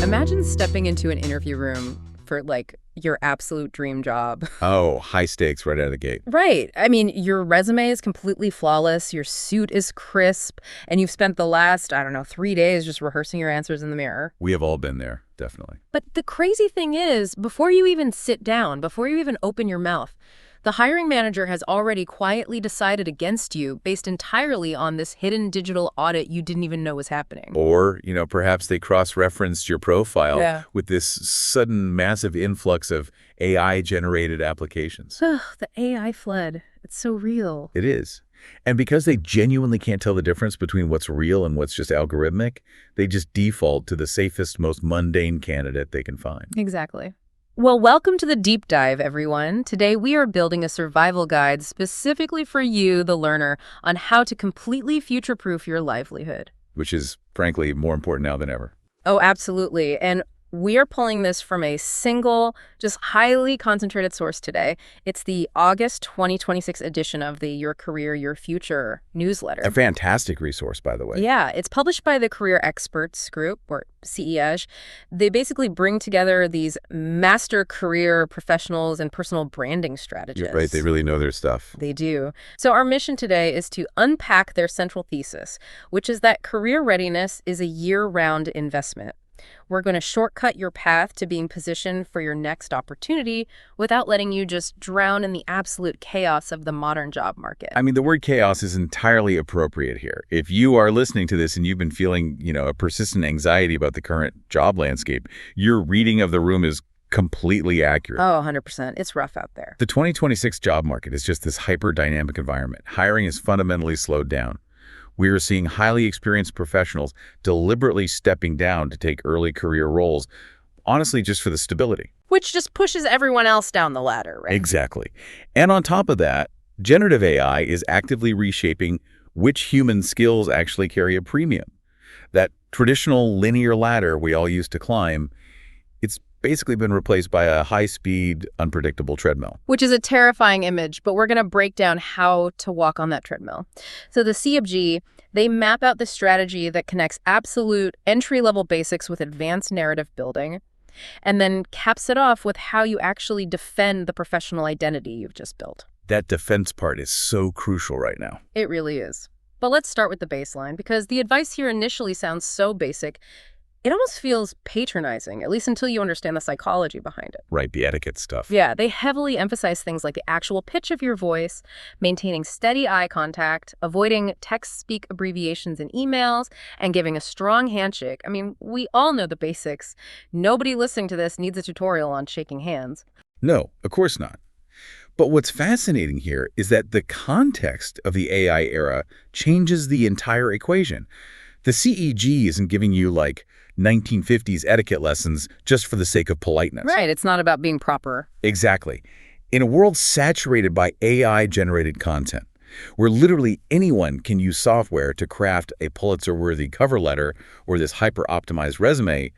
Imagine stepping into an interview room for your absolute dream job. Oh, high stakes right out of the gate. Right. I mean, your resume is completely flawless, your suit is crisp, and you've spent the last, 3 days just rehearsing your answers in the mirror. We have all been there, definitely. But the crazy thing is, before you even sit down, before you even open your mouth, the hiring manager has already quietly decided against you based entirely on this hidden digital audit you didn't even know was happening. Or, perhaps they cross-referenced your profile with this sudden massive influx of AI-generated applications. The AI flood. It's so real. It is. And because they genuinely can't tell the difference between what's real and what's just algorithmic, they just default to the safest, most mundane candidate they can find. Exactly. Well, welcome to the deep dive, everyone. Today, we are building a survival guide specifically for you, the learner, on how to completely future-proof your livelihood. Which is, frankly, more important now than ever. Oh, absolutely. And we are pulling this from a single, just highly concentrated source today. It's the August 2026 edition of the Your Career, Your Future newsletter. A fantastic resource, by the way. Yeah, it's published by the Career Experts Group, or CEJ. They basically bring together these master career professionals and personal branding strategists. You're right, they really know their stuff. They do. So our mission today is to unpack their central thesis, which is that career readiness is a year-round investment. We're going to shortcut your path to being positioned for your next opportunity without letting you just drown in the absolute chaos of the modern job market. I mean, the word chaos is entirely appropriate here. If you are listening to this and you've been feeling, a persistent anxiety about the current job landscape, your reading of the room is completely accurate. Oh, 100%. It's rough out there. The 2026 job market is just this hyper-dynamic environment. Hiring is fundamentally slowed down. We are seeing highly experienced professionals deliberately stepping down to take early career roles, honestly, just for the stability. Which just pushes everyone else down the ladder, right? Exactly. And on top of that, generative AI is actively reshaping which human skills actually carry a premium. That traditional linear ladder we all used to climb, it's basically been replaced by a high-speed, unpredictable treadmill. Which is a terrifying image, but we're going to break down how to walk on that treadmill. So the CFG, they map out the strategy that connects absolute entry-level basics with advanced narrative building, and then caps it off with how you actually defend the professional identity you've just built. That defense part is so crucial right now. It really is. But let's start with the baseline, because the advice here initially sounds so basic, it almost feels patronizing, at least until you understand the psychology behind it. Right, the etiquette stuff. Yeah, they heavily emphasize things like the actual pitch of your voice, maintaining steady eye contact, avoiding text-speak abbreviations in emails, and giving a strong handshake. I mean, we all know the basics. Nobody listening to this needs a tutorial on shaking hands. No, of course not. But what's fascinating here is that the context of the AI era changes the entire equation. The CEG isn't giving you, 1950s etiquette lessons just for the sake of politeness. Right, it's not about being proper. Exactly. In a world saturated by AI-generated content, where literally anyone can use software to craft a Pulitzer-worthy cover letter or this hyper-optimized resume,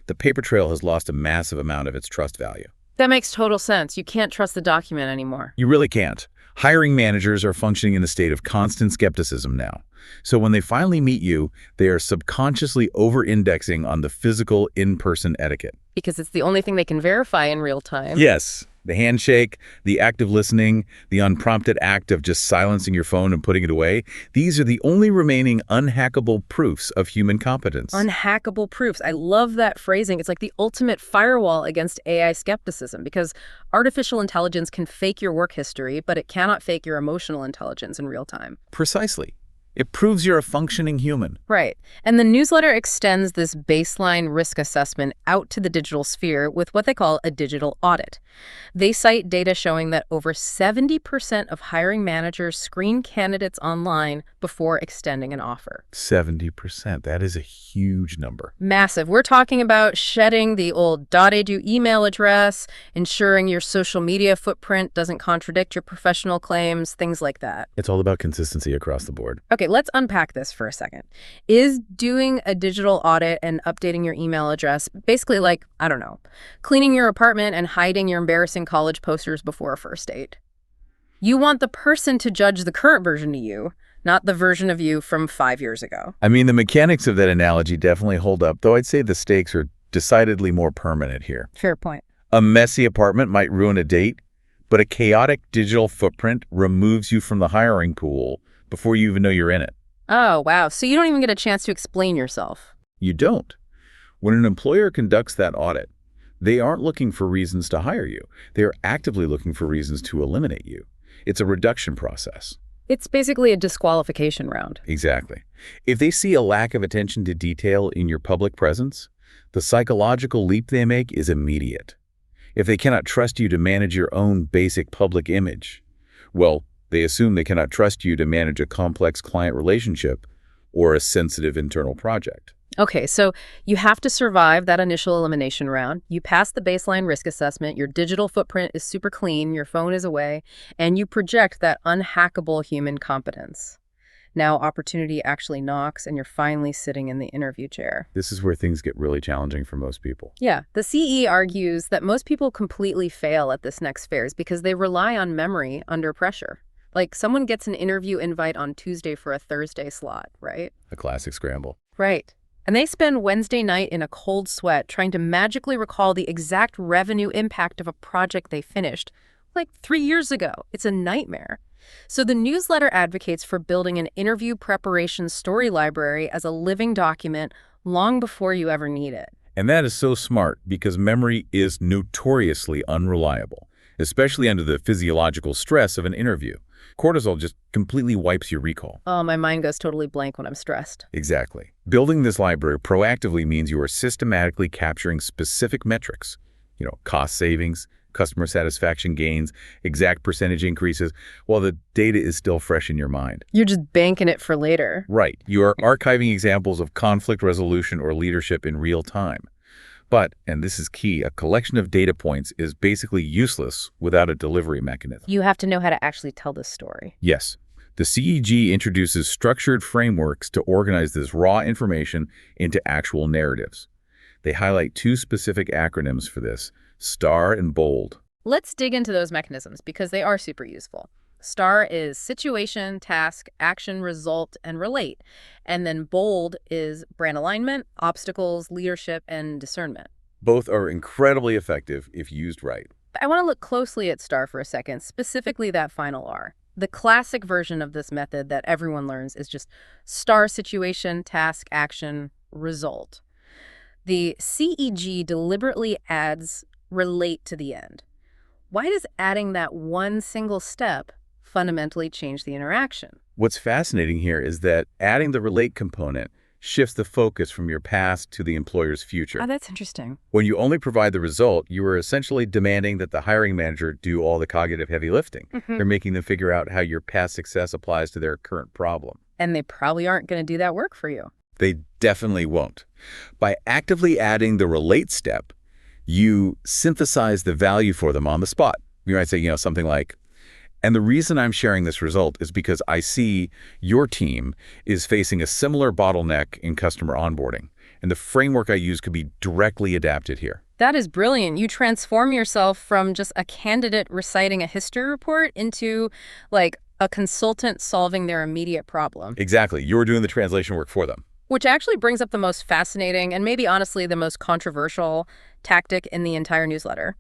the paper trail has lost a massive amount of its trust value. That makes total sense. You can't trust the document anymore. You really can't. Hiring managers are functioning in a state of constant skepticism now. So when they finally meet you, they are subconsciously over-indexing on the physical, in-person etiquette. Because it's the only thing they can verify in real time. Yes. The handshake, the active listening, the unprompted act of just silencing your phone and putting it away, these are the only remaining unhackable proofs of human competence. Unhackable proofs. I love that phrasing. It's like the ultimate firewall against AI skepticism, because artificial intelligence can fake your work history, but it cannot fake your emotional intelligence in real time. Precisely. It proves you're a functioning human. Right. And the newsletter extends this baseline risk assessment out to the digital sphere with what they call a digital audit. They cite data showing that over 70% of hiring managers screen candidates online before extending an offer. 70%. That is a huge number. Massive. We're talking about shedding the old .edu email address, ensuring your social media footprint doesn't contradict your professional claims, things like that. It's all about consistency across the board. Okay, let's unpack this for a second. Is doing a digital audit and updating your email address basically like, cleaning your apartment and hiding your embarrassing college posters before a first date? You want the person to judge the current version of you, not the version of you from 5 years ago. I mean, the mechanics of that analogy definitely hold up, though I'd say the stakes are decidedly more permanent here. Fair point. A messy apartment might ruin a date, but a chaotic digital footprint removes you from the hiring pool before you even know you're in it. Oh, wow. So you don't even get a chance to explain yourself. You don't. When an employer conducts that audit, they aren't looking for reasons to hire you. They are actively looking for reasons to eliminate you. It's a reduction process. It's basically a disqualification round. Exactly. If they see a lack of attention to detail in your public presence, the psychological leap they make is immediate. If they cannot trust you to manage your own basic public image, well, they assume they cannot trust you to manage a complex client relationship or a sensitive internal project. Okay, so you have to survive that initial elimination round. You pass the baseline risk assessment, your digital footprint is super clean, your phone is away, and you project that unhackable human competence. Now opportunity actually knocks and you're finally sitting in the interview chair. This is where things get really challenging for most people. Yeah, the CE argues that most people completely fail at this next phase because they rely on memory under pressure. Like someone gets an interview invite on Tuesday for a Thursday slot, right? A classic scramble. Right. And they spend Wednesday night in a cold sweat trying to magically recall the exact revenue impact of a project they finished like 3 years ago. It's a nightmare. So the newsletter advocates for building an interview preparation story library as a living document long before you ever need it. And that is so smart because memory is notoriously unreliable, especially under the physiological stress of an interview. Cortisol just completely wipes your recall. Oh, my mind goes totally blank when I'm stressed. Exactly. Building this library proactively means you are systematically capturing specific metrics, cost savings, customer satisfaction gains, exact percentage increases, while the data is still fresh in your mind. You're just banking it for later. Right. You are archiving examples of conflict resolution or leadership in real time. But, and this is key, a collection of data points is basically useless without a delivery mechanism. You have to know how to actually tell this story. Yes. The CEG introduces structured frameworks to organize this raw information into actual narratives. They highlight 2 specific acronyms for this, STAR and BOLD. Let's dig into those mechanisms because they are super useful. STAR is situation, task, action, result, and relate. And then BOLD is brand alignment, obstacles, leadership, and discernment. Both are incredibly effective if used right. I want to look closely at STAR for a second, specifically that final R. The classic version of this method that everyone learns is just STAR situation, task, action, result. The CEG deliberately adds relate to the end. Why does adding that one single step fundamentally change the interaction? What's fascinating here is that adding the relate component shifts the focus from your past to the employer's future. Oh, that's interesting. When you only provide the result, you are essentially demanding that the hiring manager do all the cognitive heavy lifting. They're making them figure out how your past success applies to their current problem. And they probably aren't going to do that work for you. They definitely won't. By actively adding the relate step, you synthesize the value for them on the spot. You might say, something like, and the reason I'm sharing this result is because I see your team is facing a similar bottleneck in customer onboarding, and the framework I use could be directly adapted here. That is brilliant. You transform yourself from just a candidate reciting a history report into like a consultant solving their immediate problem. Exactly. You're doing the translation work for them. Which actually brings up the most fascinating and maybe honestly the most controversial tactic in the entire newsletter.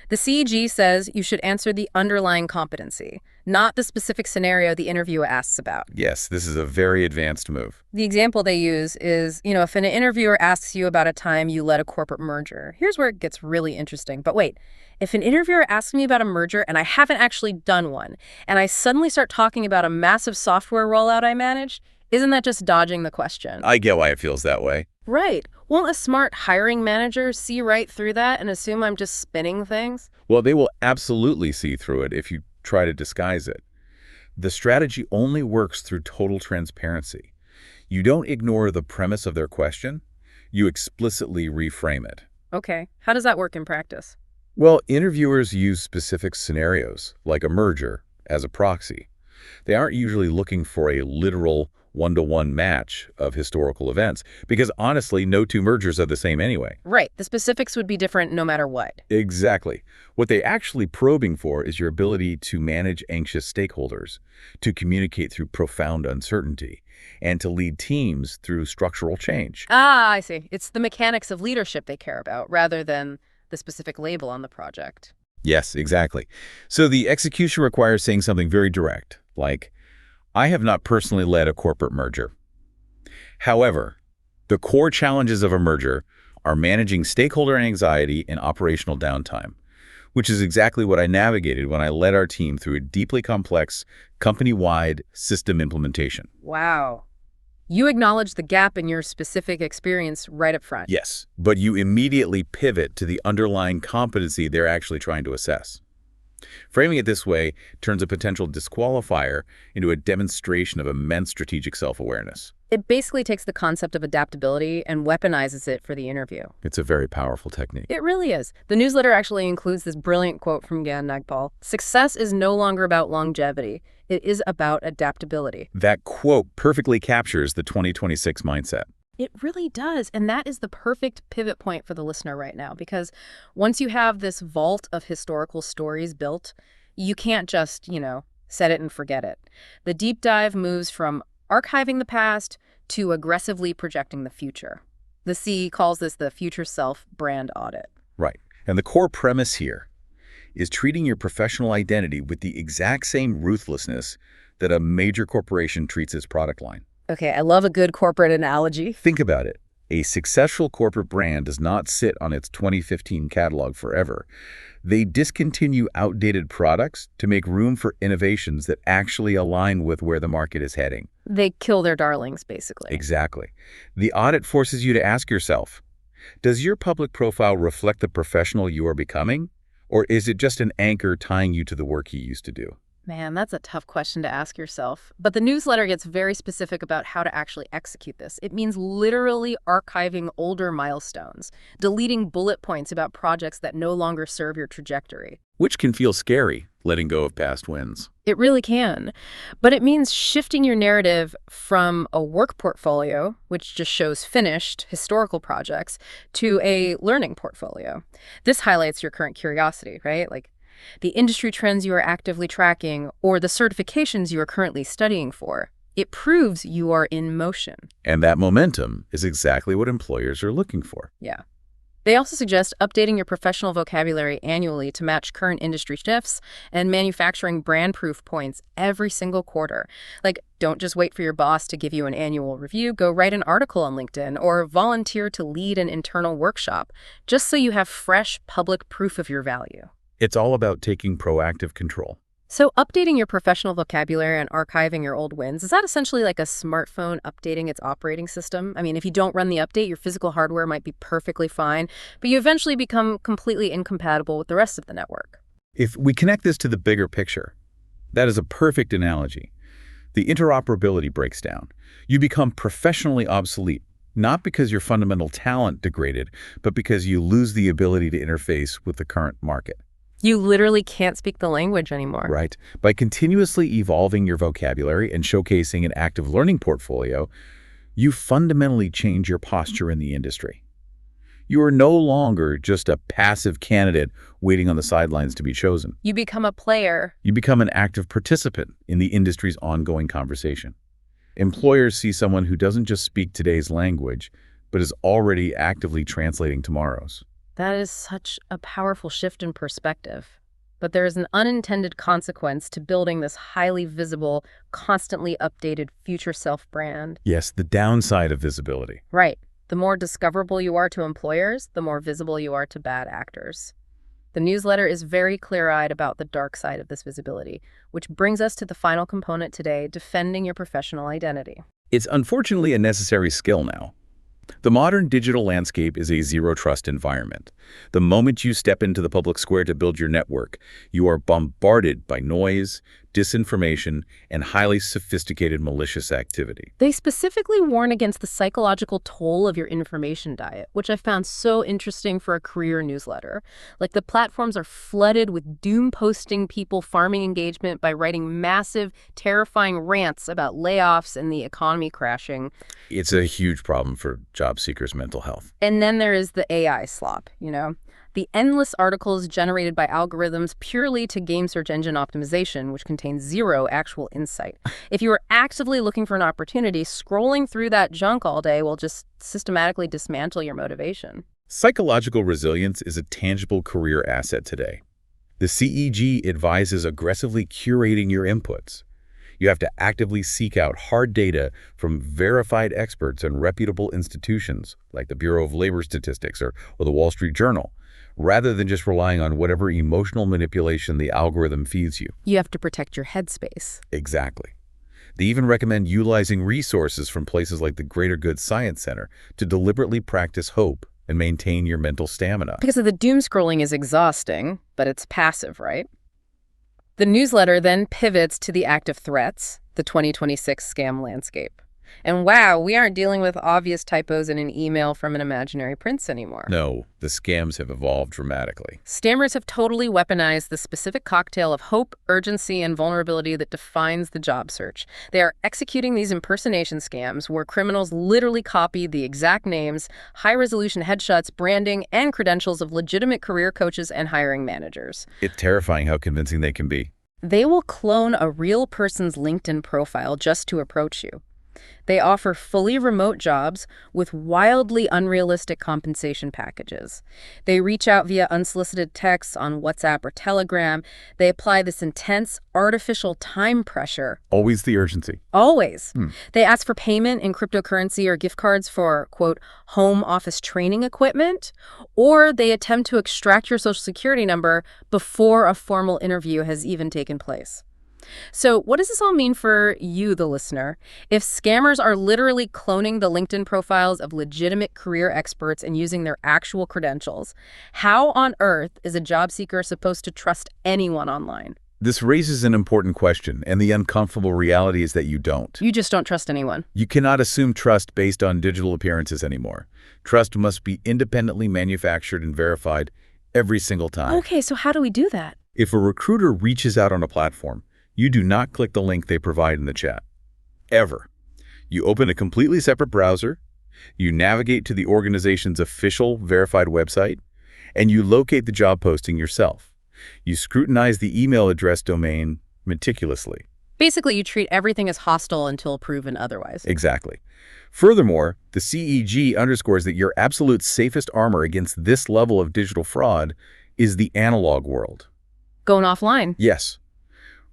The CEG says you should answer the underlying competency, not the specific scenario the interviewer asks about. Yes, this is a very advanced move. The example they use is, if an interviewer asks you about a time you led a corporate merger, here's where it gets really interesting. But wait, if an interviewer asks me about a merger and I haven't actually done one, and I suddenly start talking about a massive software rollout I managed, isn't that just dodging the question? I get why it feels that way. Right. Won't a smart hiring manager see right through that and assume I'm just spinning things? Well, they will absolutely see through it if you try to disguise it. The strategy only works through total transparency. You don't ignore the premise of their question. You explicitly reframe it. Okay. How does that work in practice? Well, interviewers use specific scenarios, like a merger, as a proxy. They aren't usually looking for a literal one-to-one match of historical events, because honestly, no two mergers are the same anyway. Right. The specifics would be different no matter what. Exactly. What they actually probing for is your ability to manage anxious stakeholders, to communicate through profound uncertainty, and to lead teams through structural change. Ah, I see. It's the mechanics of leadership they care about rather than the specific label on the project. Yes, exactly. So the execution requires saying something very direct, like, I have not personally led a corporate merger. However, the core challenges of a merger are managing stakeholder anxiety and operational downtime, which is exactly what I navigated when I led our team through a deeply complex, company-wide system implementation. Wow. You acknowledge the gap in your specific experience right up front. Yes, but you immediately pivot to the underlying competency they're actually trying to assess. Framing it this way turns a potential disqualifier into a demonstration of immense strategic self-awareness. It basically takes the concept of adaptability and weaponizes it for the interview. It's a very powerful technique. It really is. The newsletter actually includes this brilliant quote from Gan Nagpal. Success is no longer about longevity. It is about adaptability. That quote perfectly captures the 2026 mindset. It really does. And that is the perfect pivot point for the listener right now, because once you have this vault of historical stories built, you can't just, set it and forget it. The deep dive moves from archiving the past to aggressively projecting the future. The C calls this the future self brand audit. Right. And the core premise here is treating your professional identity with the exact same ruthlessness that a major corporation treats its product line. Okay, I love a good corporate analogy. Think about it. A successful corporate brand does not sit on its 2015 catalog forever. They discontinue outdated products to make room for innovations that actually align with where the market is heading. They kill their darlings, basically. Exactly. The audit forces you to ask yourself, does your public profile reflect the professional you are becoming? Or is it just an anchor tying you to the work you used to do? Man, that's a tough question to ask yourself. But the newsletter gets very specific about how to actually execute this. It means literally archiving older milestones, deleting bullet points about projects that no longer serve your trajectory. Which can feel scary, letting go of past wins. It really can. But it means shifting your narrative from a work portfolio, which just shows finished historical projects, to a learning portfolio. This highlights your current curiosity, right? Like the industry trends you are actively tracking or the certifications you are currently studying for. It proves you are in motion. And that momentum is exactly what employers are looking for. Yeah. They also suggest updating your professional vocabulary annually to match current industry shifts and manufacturing brand proof points every single quarter. Like, don't just wait for your boss to give you an annual review. Go write an article on LinkedIn or volunteer to lead an internal workshop, just so you have fresh public proof of your value. It's all about taking proactive control. So updating your professional vocabulary and archiving your old wins, is that essentially like a smartphone updating its operating system? I mean, if you don't run the update, your physical hardware might be perfectly fine, but you eventually become completely incompatible with the rest of the network. If we connect this to the bigger picture, that is a perfect analogy. The interoperability breaks down. You become professionally obsolete, not because your fundamental talent degraded, but because you lose the ability to interface with the current market. You literally can't speak the language anymore. Right. By continuously evolving your vocabulary and showcasing an active learning portfolio, you fundamentally change your posture in the industry. You are no longer just a passive candidate waiting on the sidelines to be chosen. You become a player. You become an active participant in the industry's ongoing conversation. Employers see someone who doesn't just speak today's language, but is already actively translating tomorrow's. That is such a powerful shift in perspective. But there is an unintended consequence to building this highly visible, constantly updated future self brand. Yes, the downside of visibility. Right. The more discoverable you are to employers, the more visible you are to bad actors. The newsletter is very clear-eyed about the dark side of this visibility, which brings us to the final component today, defending your professional identity. It's unfortunately a necessary skill now. The modern digital landscape is a zero-trust environment. The moment you step into the public square to build your network, you are bombarded by noise, disinformation, and highly sophisticated malicious activity. They specifically warn against the psychological toll of your information diet, which I found so interesting for a career newsletter. Like, the platforms are flooded with doom-posting people farming engagement by writing massive, terrifying rants about layoffs and the economy crashing. It's a huge problem for job seekers' mental health. And then there is the AI slop, you know? The endless articles generated by algorithms purely to game search engine optimization, which contains zero actual insight. If you are actively looking for an opportunity, scrolling through that junk all day will just systematically dismantle your motivation. Psychological resilience is a tangible career asset today. The CEG advises aggressively curating your inputs. You have to actively seek out hard data from verified experts and reputable institutions like the Bureau of Labor Statistics or the Wall Street Journal, rather than just relying on whatever emotional manipulation the algorithm feeds you. You have to protect your headspace. Exactly. They even recommend utilizing resources from places like the Greater Good Science Center to deliberately practice hope and maintain your mental stamina. Because the doom scrolling is exhausting, but it's passive, right? The newsletter then pivots to the active threats, the 2026 scam landscape. And wow, we aren't dealing with obvious typos in an email from an imaginary prince anymore. No, the scams have evolved dramatically. Scammers have totally weaponized the specific cocktail of hope, urgency, and vulnerability that defines the job search. They are executing these impersonation scams where criminals literally copy the exact names, high-resolution headshots, branding, and credentials of legitimate career coaches and hiring managers. It's terrifying how convincing they can be. They will clone a real person's LinkedIn profile just to approach you. They offer fully remote jobs with wildly unrealistic compensation packages. They reach out via unsolicited texts on WhatsApp or Telegram. They apply this intense artificial time pressure. Always the urgency. Always. They ask for payment in cryptocurrency or gift cards for, quote, home office training equipment, or they attempt to extract your social security number before a formal interview has even taken place. So what does this all mean for you, the listener? If scammers are literally cloning the LinkedIn profiles of legitimate career experts and using their actual credentials, how on earth is a job seeker supposed to trust anyone online? This raises an important question, and the uncomfortable reality is that you don't. You just don't trust anyone. You cannot assume trust based on digital appearances anymore. Trust must be independently manufactured and verified every single time. Okay, so how do we do that? If a recruiter reaches out on a platform, you do not click the link they provide in the chat. Ever. You open a completely separate browser, you navigate to the organization's official verified website, and you locate the job posting yourself. You scrutinize the email address domain meticulously. Basically, you treat everything as hostile until proven otherwise. Exactly. Furthermore, the CEG underscores that your absolute safest armor against this level of digital fraud is the analog world. Going offline. Yes.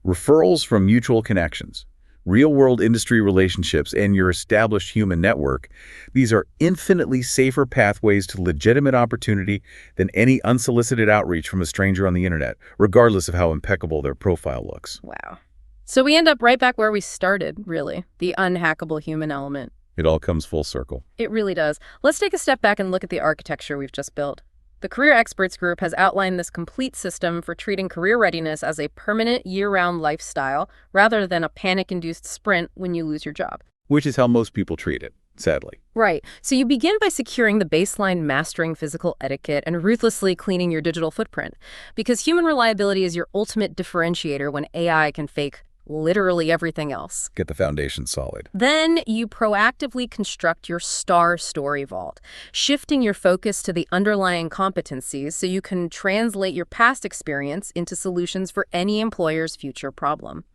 Referrals from mutual connections, real-world industry relationships, and your established human network, these are infinitely safer pathways to legitimate opportunity than any unsolicited outreach from a stranger on the internet, regardless of how impeccable their profile looks. Wow. So we end up right back where we started, really, the unhackable human element. It all comes full circle. It really does. Let's take a step back and look at the architecture we've just built. The Career Experts Group has outlined this complete system for treating career readiness as a permanent, year-round lifestyle rather than a panic-induced sprint when you lose your job. Which is how most people treat it, sadly. Right. So you begin by securing the baseline, mastering physical etiquette, and ruthlessly cleaning your digital footprint. Because human reliability is your ultimate differentiator when AI can fake literally everything else. Get the foundation solid. Then you proactively construct your star story vault, shifting your focus to the underlying competencies so you can translate your past experience into solutions for any employer's future problem.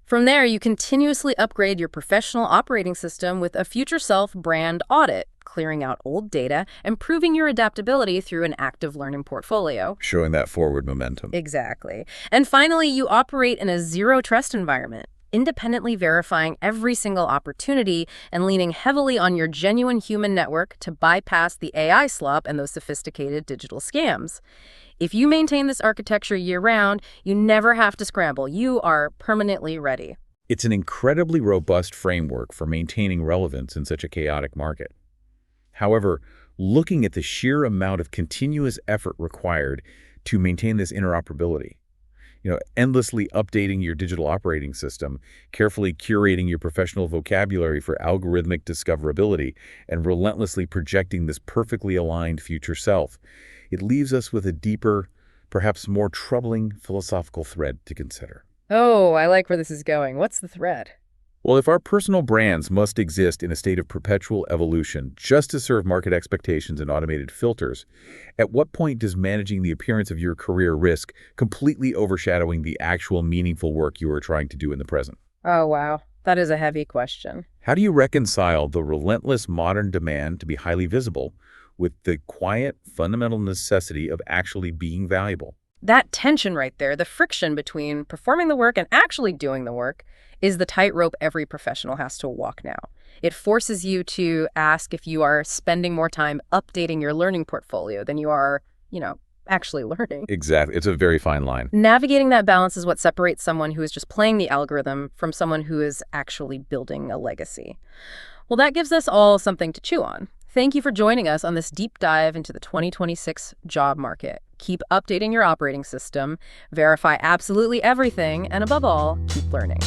From there, you continuously upgrade your professional operating system with a future self brand audit, clearing out old data and proving your adaptability through an active learning portfolio. Showing that forward momentum. Exactly. And finally, you operate in a zero-trust environment, independently verifying every single opportunity and leaning heavily on your genuine human network to bypass the AI slop and those sophisticated digital scams. If you maintain this architecture year-round, you never have to scramble. You are permanently ready. It's an incredibly robust framework for maintaining relevance in such a chaotic market. However, looking at the sheer amount of continuous effort required to maintain this interoperability, Endlessly updating your digital operating system, carefully curating your professional vocabulary for algorithmic discoverability, and relentlessly projecting this perfectly aligned future self. It leaves us with a deeper, perhaps more troubling philosophical thread to consider. Oh, I like where this is going. What's the thread? Well, if our personal brands must exist in a state of perpetual evolution just to serve market expectations and automated filters, at what point does managing the appearance of your career risk completely overshadowing the actual meaningful work you are trying to do in the present? Oh, wow. That is a heavy question. How do you reconcile the relentless modern demand to be highly visible with the quiet, fundamental necessity of actually being valuable? That tension right there, the friction between performing the work and actually doing the work, is the tightrope every professional has to walk now. It forces you to ask if you are spending more time updating your learning portfolio than you are, actually learning. Exactly. It's a very fine line. Navigating that balance is what separates someone who is just playing the algorithm from someone who is actually building a legacy. Well, that gives us all something to chew on. Thank you for joining us on this deep dive into the 2026 job market. Keep updating your operating system, verify absolutely everything, and above all, keep learning.